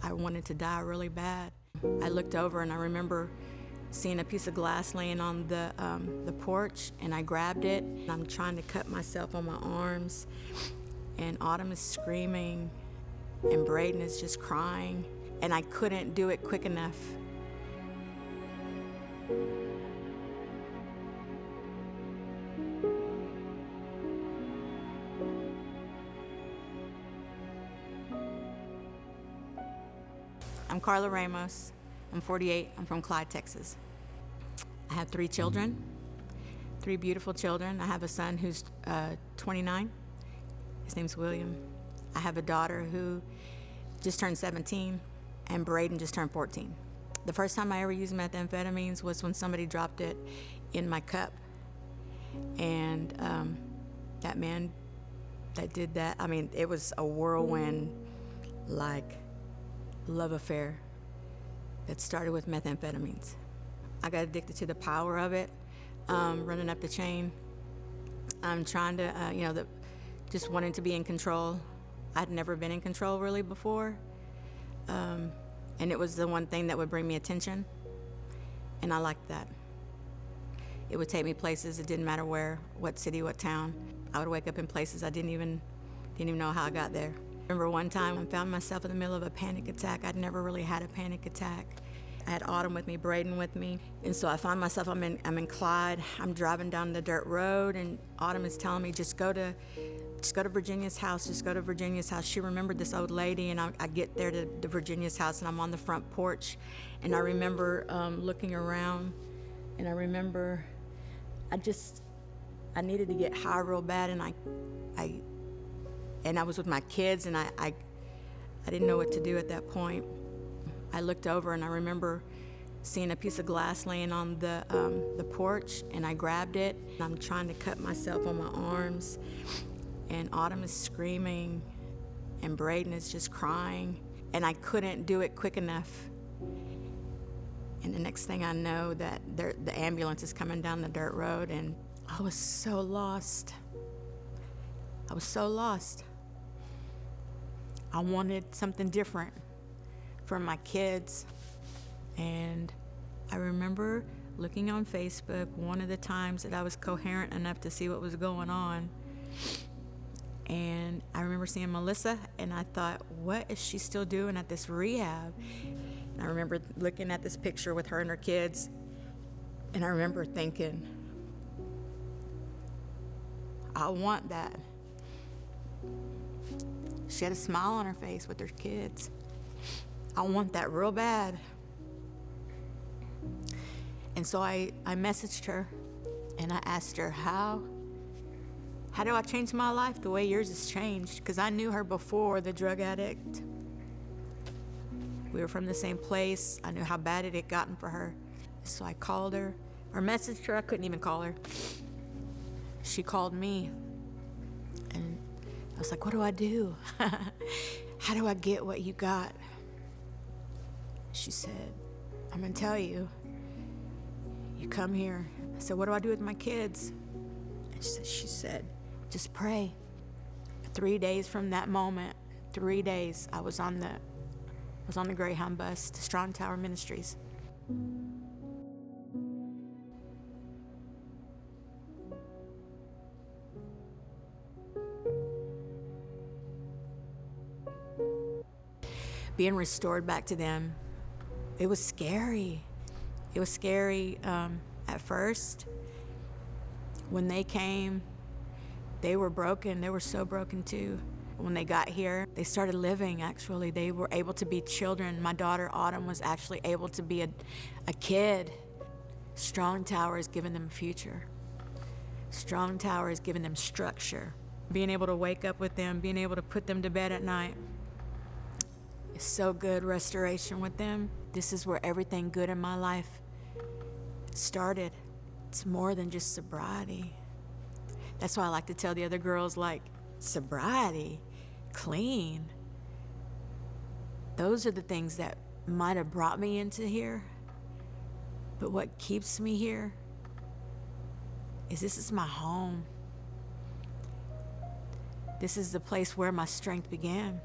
I wanted to die really bad. I looked over and I remember seeing a piece of glass laying on the porch, and I grabbed it. I'm trying to cut myself on my arms, and Autumn is screaming, and Braden is just crying, and I couldn't do it quick enough. I'm Carla Ramos. I'm 48. I'm from Clyde, Texas. I have 3 children, 3 beautiful children. I have a son who's 29. His name's William. I have a daughter who just turned 17, and Braden just turned 14. The first time I ever used methamphetamines was when somebody dropped it in my cup. And that man that did that, I mean, it was a whirlwind, like, love affair that started with methamphetamines. I got addicted to the power of it, running up the chain. I'm trying to, just wanting to be in control. I'd never been in control really before. And it was the one thing that would bring me attention. And I liked that. It would take me places, it didn't matter where, what city, what town. I would wake up in places I didn't even know how I got there. I remember one time I found myself in the middle of a panic attack. I'd never really had a panic attack. I had Autumn with me, Braden with me. And so I found myself, I'm in Clyde. I'm driving down the dirt road, and Autumn is telling me, just go to Virginia's house, just go to Virginia's house. She remembered this old lady, and I get there to Virginia's house, and I'm on the front porch. And I remember looking around, and I remember I needed to get high real bad, and I was with my kids, and I didn't know what to do at that point. I looked over and I remember seeing a piece of glass laying on the porch, and I grabbed it. I'm trying to cut myself on my arms, and Autumn is screaming, and Braden is just crying, and I couldn't do it quick enough. And the next thing I know, that the ambulance is coming down the dirt road, and I was so lost. I was so lost. I wanted something different for my kids. And I remember looking on Facebook one of the times that I was coherent enough to see what was going on. And I remember seeing Melissa, and I thought, what is she still doing at this rehab? And I remember looking at this picture with her and her kids, and I remember thinking, I want that. She had a smile on her face with her kids. I want that real bad. And so I messaged her, and I asked her, how do I change my life the way yours has changed? Because I knew her before the drug addict. We were from the same place. I knew how bad it had gotten for her. So I called her, or messaged her. I couldn't even call her. She called me, and I was like, what do I do? How do I get what you got? She said, I'm gonna tell you. You come here. I said, what do I do with my kids? And she said, just pray. 3 days from that moment, 3 days, I was on the Greyhound bus to Strong Tower Ministries. Being restored back to them, it was scary. It was scary at first. When they came, they were broken. They were so broken too. When they got here, they started living, actually. They were able to be children. My daughter, Autumn, was actually able to be a kid. Strong Tower has given them a future. Strong Tower has given them structure. Being able to wake up with them, being able to put them to bed at night. It's so good, restoration with them. This is where everything good in my life started. It's more than just sobriety. That's why I like to tell the other girls, like, sobriety, clean. Those are the things that might have brought me into here. But what keeps me here is this is my home. This is the place where my strength began.